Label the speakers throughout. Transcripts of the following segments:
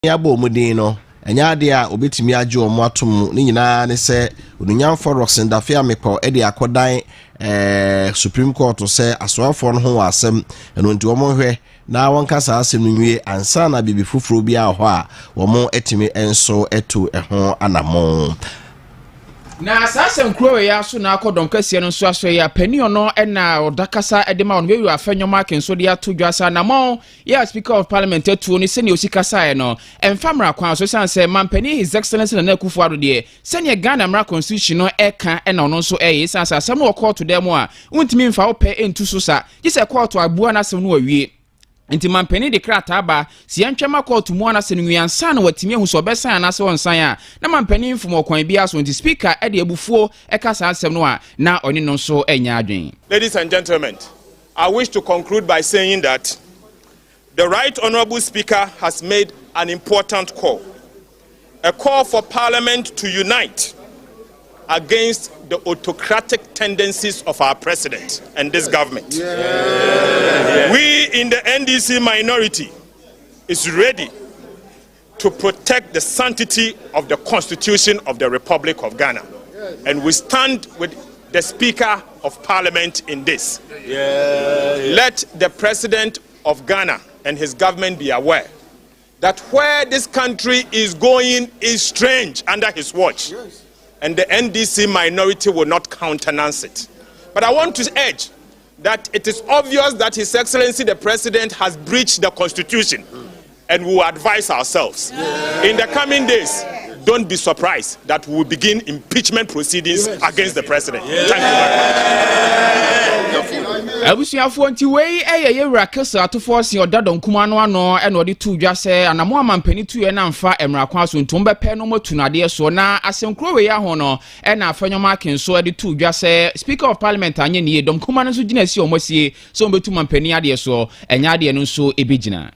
Speaker 1: abo mudino enya ade a obetimi agye omo atom ni nyina ne se onunyam forex ndafia mepo e de akodan Supreme Court say asoafo no ho asem eno nti omo hwe na wonkasa asem no nwie ansa na bibi fufuro bia ho a womo etimi enso eto ho anamon.
Speaker 2: Na sasa nkrowe ya so na akodon kase no so aso ya pani ono na odakasa edema ono we afanyoma kenso de ato dwasa na mo ya Speaker of Parliament atu ni sene osikasa no emfamra kwan so sanse mampani His Excellency na Akufo-Addo de sene Ghana Mra Constitution no eka na ono so sanse asem no court dem a untimi mfa ope entu so sa gise court abua na asem no awie Inti mampeni de krata ba si antwema court mu ana senwiansa na watimi hu so besan na se wonsan a na mampeni mfumo kwan bia so nti speaker e de ebufuo e kasa asem no a na oni no so enya adwen.
Speaker 3: Ladies and gentlemen, I wish to conclude by saying that the Right Honorable Speaker has made an important call, a call for Parliament to unite against the autocratic tendencies of our president and this government. We in the NDC minority is ready to protect the sanctity of the Constitution of the Republic of Ghana. And we stand with the Speaker of Parliament in this. Let the President of Ghana and his government be aware that where this country is going is strange under his watch. And the NDC minority will not countenance it. But I want to urge that it is obvious that His Excellency the President has breached the Constitution, and we will advise ourselves. In the coming days, don't be surprised that we will begin impeachment proceedings against the President. Thank you very much.
Speaker 2: Abusiafo nti wei yewura kesa atofo se odadon kuma no ano e no de tu dwa se anamo amampani tu ye na mfa emra kwa so ntom bepe no motunade so na asenkro wei aho no e na afanyoma akenso de tu dwa se Speaker of Parliament anye ne dom kuma no so gina si omosie so mbetu mampani ade so enya ade no so ebegina.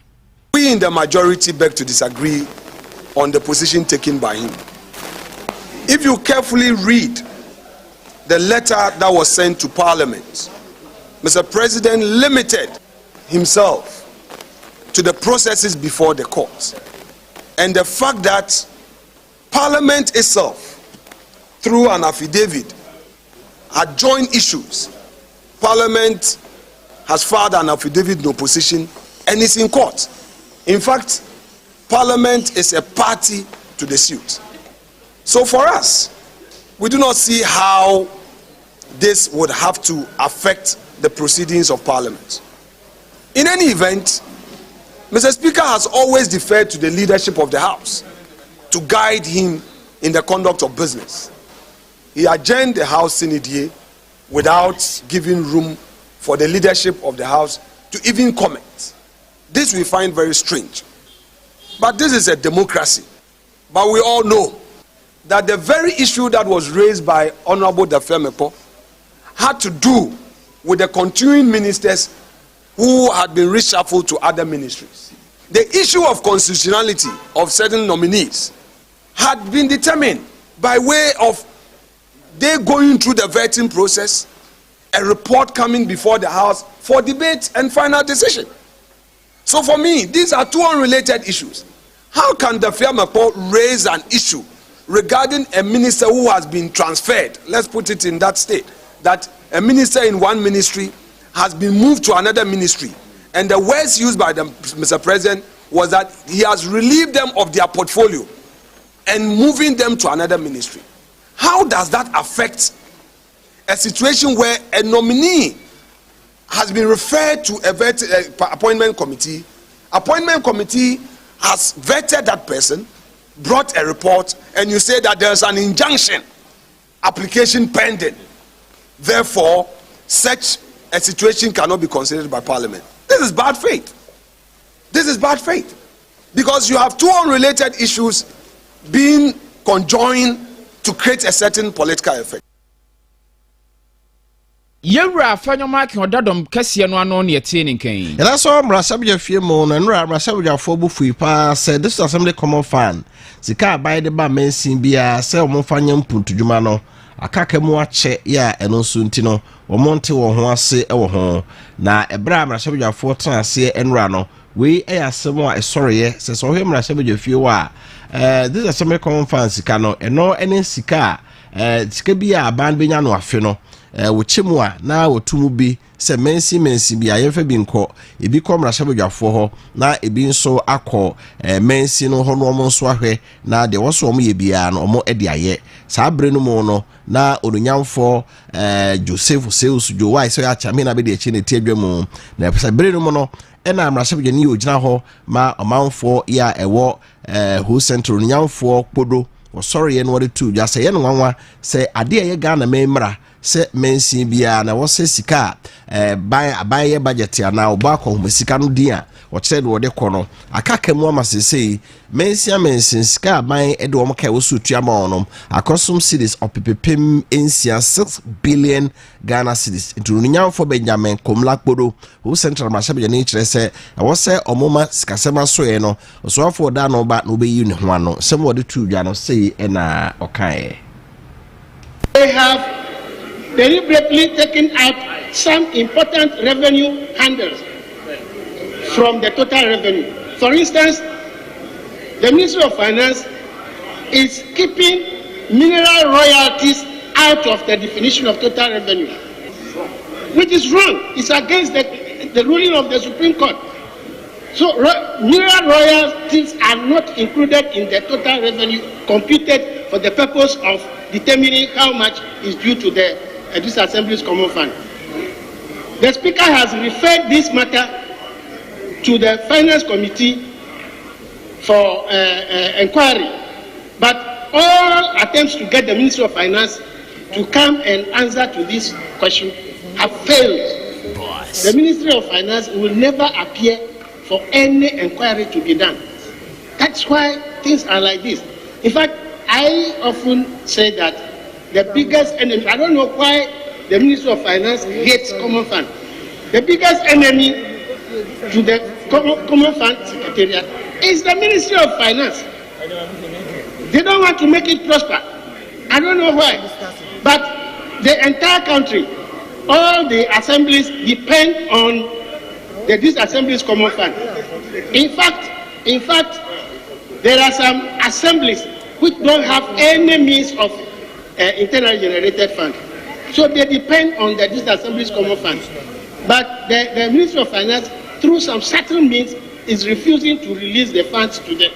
Speaker 4: We in the majority beg to disagree on the position taken by him. If you carefully read the letter that was sent to Parliament, Mr. President limited himself to the processes before the courts. And the fact that Parliament itself, through an affidavit, had joined issues. Parliament has filed an affidavit in opposition and is in court. In fact, Parliament is a party to the suit. So for us, we do not see how this would have to affect the proceedings of Parliament. In any event, Mr. Speaker has always deferred to the leadership of the House to guide him in the conduct of business. He adjourned the House Synod without giving room for the leadership of the House to even comment. This we find very strange. But this is a democracy. But we all know that the very issue that was raised by Honorable Dafemepo had to do with the continuing ministers who had been reshuffled to other ministries. The issue of constitutionality of certain nominees had been determined by way of they going through the vetting process, a report coming before the House for debate and final decision. So for me, these are two unrelated issues. How can the Dafemepo raise an issue regarding a minister who has been transferred? Let's put it in that state, that a minister in one ministry has been moved to another ministry, and the words used by Mr. President was that he has relieved them of their portfolio and moving them to another ministry. How does that affect a situation where a nominee has been referred to a appointment committee? Appointment committee has vetted that person, brought a report, and you say that there's an injunction application pending. Therefore, such a situation cannot be considered by Parliament. This is bad faith. This is bad faith. Because you have two unrelated issues being conjoined to create a certain political effect.
Speaker 2: Yewra afanyoma ke odadom kase no ano ne yetine nkan.
Speaker 1: Ela so mrasabja fiemo na nra mrasabja fo bufu pa said this assembly common fan. Sika by the ba mensin bia se omfanya mpuntudwuma no. Akaka mu ache ya eno so ntino omonte wo ho ase e wo ho na ebra amrashabjafo tan ase enra no we asɛm a ɛsɔreyɛ sɛ sɛ ɔhwɛ mmarahyɛbadwa fie wɔ a this is some common fan sika no ɛno ɛne sika sika bi a aban benya no afe no woche mu a na wotumu bi sɛ mensi bi a yɛmfa bi nkɔ ebi kɔ mmarahyɛbadwafoɔ hɔ na ebi nso akɔ mensi no hɔ no ɔmo nso ahwɛ na de wɔso ɔmo yɛ biara no ɔmo de ayɛ saa bere no mu no na onunyamfo Joseph Seus Jowai so ya chame na be de echi ne tiadwa mu na pesa bere no mu no ɛna mmarahyɛbadwa ni ogyina hɔ ma ɔmanfo ya ɛwɔ ho center onunyamfo kpodo wɔsɔre yɛ no wɔde tu dwa sɛ yɛ no nwanwa sɛ ade a yɛ Ghana mmra sɛ mensi bia na wɔsɛ sika abayɛ budget ana ɔba akɔ sika no din a wɔkyerɛ de wɔde kɔ no akaka mu ama sesei mensi sika aban de wɔn ka wɔso tuama wɔn akɔsom cedis ɔpepepem ensia 6 billion Ghana cedis nturunyamfo Benjamin Komla Kpodo wo central mashabja ne kyerɛ sɛ wɔsɛ ɔmoma sikasɛma soɛ no ɔsoafo da no ba no bɛyi ne ho ano sɛm wɔde tu dwa no sei ɛna ɔkae.
Speaker 5: They have deliberately taken out some important revenue handles from the total revenue. For instance, the Ministry of Finance is keeping mineral royalties out of the definition of total revenue, which is wrong. It's against the ruling of the Supreme Court. So mineral royalties are not included in the total revenue computed for the purpose of determining how much is due to the this Assembly's Common Fund. The Speaker has referred this matter to the Finance Committee for inquiry, but all attempts to get the Ministry of Finance to come and answer to this question have failed. The Ministry of Finance will never appear for any inquiry to be done. That's why things are like this. In fact, I often say that the biggest enemy, I don't know why the Ministry of Finance hates Common Fund. The biggest enemy to the Common Fund Secretariat is the Ministry of Finance. They don't want to make it prosper. I don't know why. But the entire country, all the assemblies depend on this Assembly's Common Fund. In fact, there are some assemblies which don't have any means of internally generated fund. So they depend on this Assembly's Common Fund. But the Ministry of Finance, through some certain means, is refusing to release the funds to them.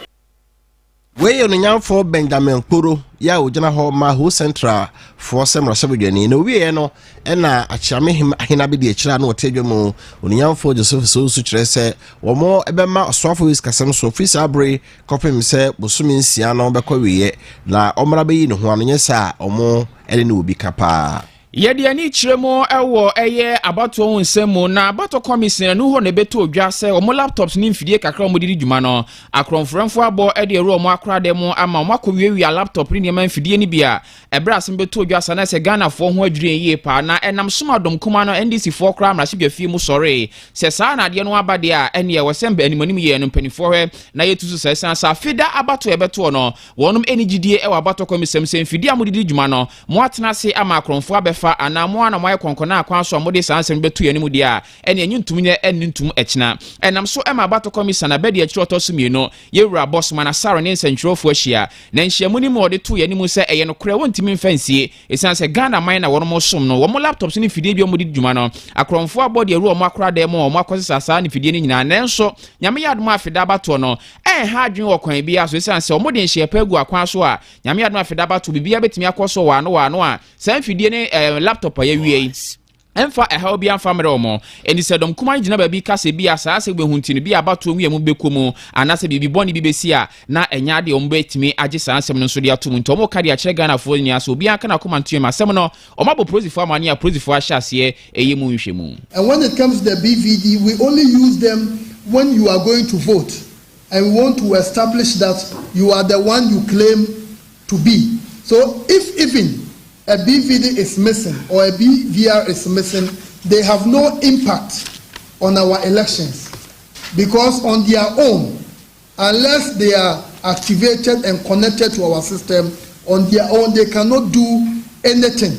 Speaker 1: We onunyamfo Benjamin Kpodo ya ojana ho ma ho central for sem rasabudwani no we no na achiame him ahina be de akira na otedwemu onunyamfo Joseph Seus kyerɛ sɛ wɔmo ebema oswafo wis kasem so office abre kopem sɛ bosumi nsia na obekɔ wiye na ɔmra beyi ne ho ano nyesa ɔmo ene ne obi kapa.
Speaker 2: Yedi ani chiremo ewo eye abato ho nsemu na abato commission no ho ne beto odwa se omo laptops ni mfidie kakra omo didi dwuma no akronfremfo abo e de ru omo akra de mu ama omo akowiewie laptop ni ma mfidie ni bia ebra asem beto odwa sa na se Ghana fo ho adwire yie pa na enam soma dom kuma no NDC fo kra amrahye bafie mu sore se sa na de no abade a ene ye wosembe animanim ye no mpanifo hwe na yetusu se san sa fida abato e beto no wonum enigidie e wa abato commission se mfidie amodidi dwuma no mo atena se ama akronfo abefa ana mo ana moye konkona akwan so amode sansem betu yanimu dia ene anyuntum nye enuntum echina enam so ema abato commission na bedi akiro to sumieno yewura boss mana saro ne nsentwerofo ahia na nhyiamu ni mo de to yanimu se eye no kure wontimi mfansie esanse Ghana man na wono mo som no wo mo laptops ni fidie bi o mo di dwuma no akronfo abode eru o mo akra de mo akosesa ni fidie ni nyina nanso nyame yadom afida abato no ha adwen wo kwan bia so esanse o mo de nhyiamu pagu akwan so a nyame yadom afida abato bibia betimi akoso wa no a san fidie ni laptop ya wie emfa eha obi amfa mere omo eni se dom kuma gina ba bi kase bi asa ase gbehuntini bi abato mu yemu bekomu anase bibi boni bi besi a na enya de ombe timi age sansem no so de atum ntomo ka de a kire Ghana fo ni aso obi aka na koma ntuye masem no omabo prozifo amani a prozifo ahyase eyemu nhwemu.
Speaker 6: And when it comes to the BVD, we only use them when you are going to vote and we want to establish that you are the one you claim to be. So if even a BVD is missing or a BVR is missing, they have no impact on our elections because on their own, unless they are activated and connected to our system, on their own they cannot do anything.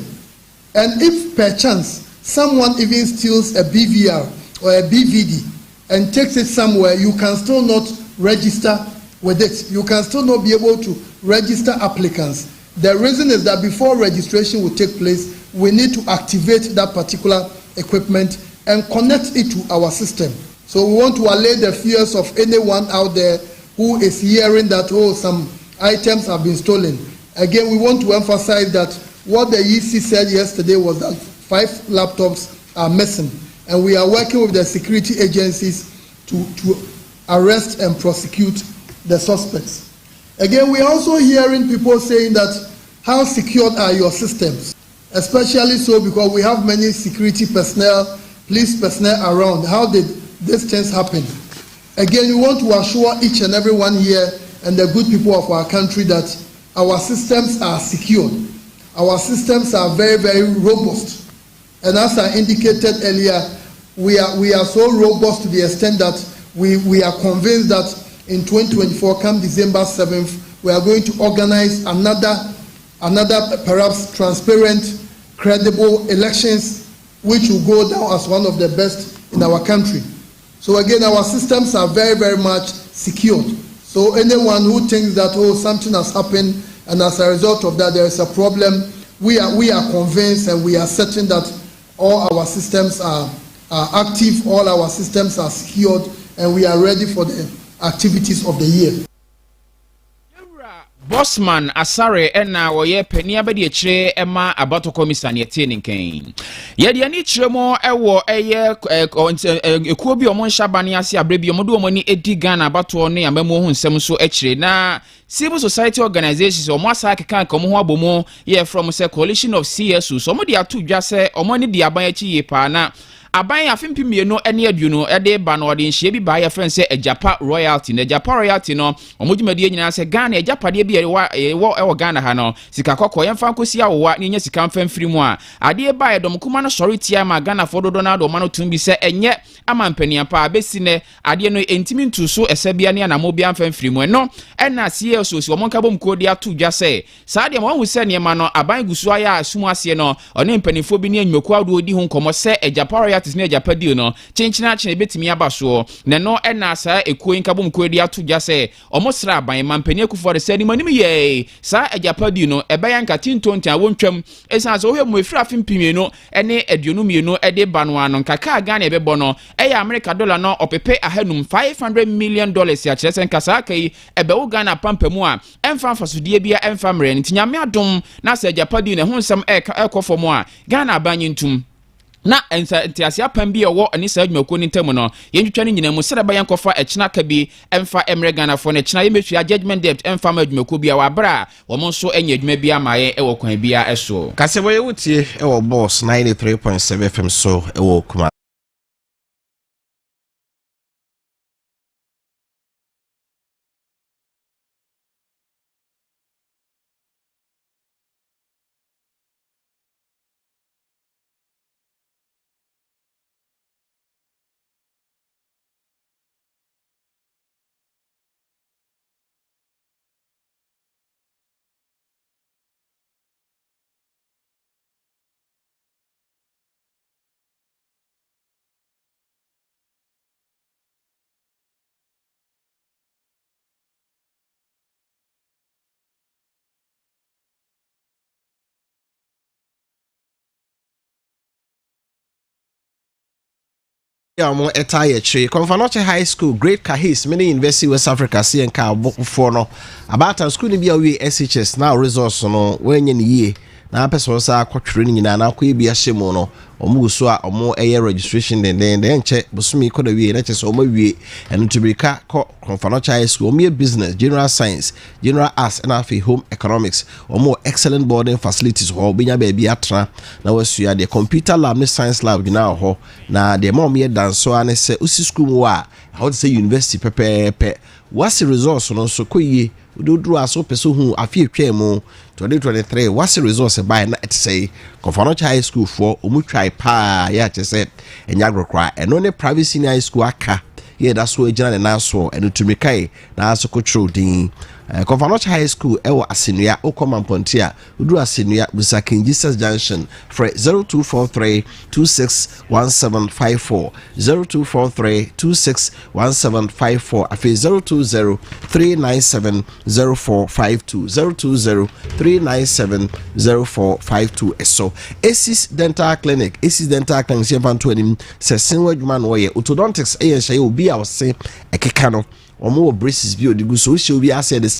Speaker 6: And if perchance someone even steals a BVR or a BVD and takes it somewhere, you can still not register with it. You can still not be able to register applicants. The reason is that before registration will take place, we need to activate that particular equipment and connect it to our system. So we want to allay the fears of anyone out there who is hearing that, oh, some items have been stolen. Again, we want to emphasize that what the EC said yesterday was that 5 laptops are missing, and we are working with the security agencies to arrest and prosecute the suspects. Again, we are also hearing people saying that how secured are your systems, especially so because we have many security personnel, police personnel around. How did these things happen? Again, we want to assure each and every one here and the good people of our country that our systems are secured. Our systems are very, very robust. And as I indicated earlier, we are so robust to the extent that we are convinced that in 2024, come December 7th, we are going to organize another perhaps transparent, credible elections, which will go down as one of the best in our country. So again, our systems are very, very much secured. So anyone who thinks that, oh, something has happened and as a result of that there is a problem, we are convinced and we are certain that all our systems are active, all our systems are secured, and we are ready for the activities of the year.
Speaker 2: Bossman Asare ena woye penia bedi echire ema abato komisani etini nken. Yedi ani chiremo ewo eye ekuo bi omo nshabani ase abrebi omo du omo ni edi Ghana abato ne amemo hu nsem so echire na civil society organizations omo asa keka nka omo ho abomo ye from say coalition of CSU so omo di atu dwa se omo ni di aban achi ye pa na aban afimpi mienu ene aduno ede ba no de nhye bi ba ya friend say Ejapa royalty na Ejapa royalty no omodwumade nyina say Ghana Ejapade bi ewo Ghana ha no sika kokko yemfa nkosi awowa ni nya sika mfa mfiri mu a ade ba edom kuma no sori tia ma Ghana fodo Donald ma no tumbi say enye amampania pa abesi ne ade no entimi ntuso esabia ne na mo bia mfa mfiri mu no ena sie ososi omonka bom kodi atu dwa say saa de mo hu se ne ma no aban gusu aya asumu ase no one mpanifo bi ne anwoko ado odi hu nkomo say Ejapa royalty ne Ejapade no chenchina chene betimi abaso ne no ena saa ekuo nkabom kodi atu dwa say omosra aban mampania kufo de say ni manim ye saa Ejapade no ebeya nkati ntonti awontwam esan so ohemu efira fimpimie no ene aduonu mienu ede ba no ano nkaka Ghana ebebo no eya America dollar no opepe ahanum $500 million ya kyerese nkasa kai ebewo Ghana pampamu a emfa fasodie bia emfa mre ntinyame adom na saa Ejapade no ho nsem ekofo a Ghana abanyentum na entiasia pam bi ewo ani saa adwumako ni ntam no yentwetwa ni nyina mu sereba yankofa echina ka bi emfa emre Ghana fo na echina yemetua judgment debt emfa ma adwumako bia wa bra wo mo nso enya adwuma bia maaye ewo kwan bia eso
Speaker 1: kasebo ye wutie ewo boss 93.7 FM so ewo kuma Amo etaye tree Konfanoche High School Great Kahis many University West Africa CNK bokufo no about school ni bia we SHS now resource no wenye ni ye na person sa akotwere ni nyina na akoye bia hyemu no omuguso a omo eye registration den nche bosumi koda wie na chese omo wie eno tubika ko Konfanoche High School omo business general science general arts and afi home economics omo excellent boarding facilities ho benya ba bia atra na wasua de computer lab ne science lab gina ho na de mom ye danso ane se usi school mu a how to say university pepepe what's the resource no so koye udodru aso peso hu afi etwa mu 2023 what's the resource by na it say Konfanoche High School for omutwai pa ya chese enyagrokra eno ne private senior high school aka yeah that's where general na so eno tumikai na aso control din Kofanoch High School ewo Asenua okoma Pontia udu Asenua Busakin Jesus Junction for 0243 261754 0243 261754 afi 020 397 0452 020 397 0452 eso Aces Dental Clinic Siempanto anim se senwa dwuma no ye orthodontics ehye obi a wo se ekeka no omo braces bi odigu so o hye obi ase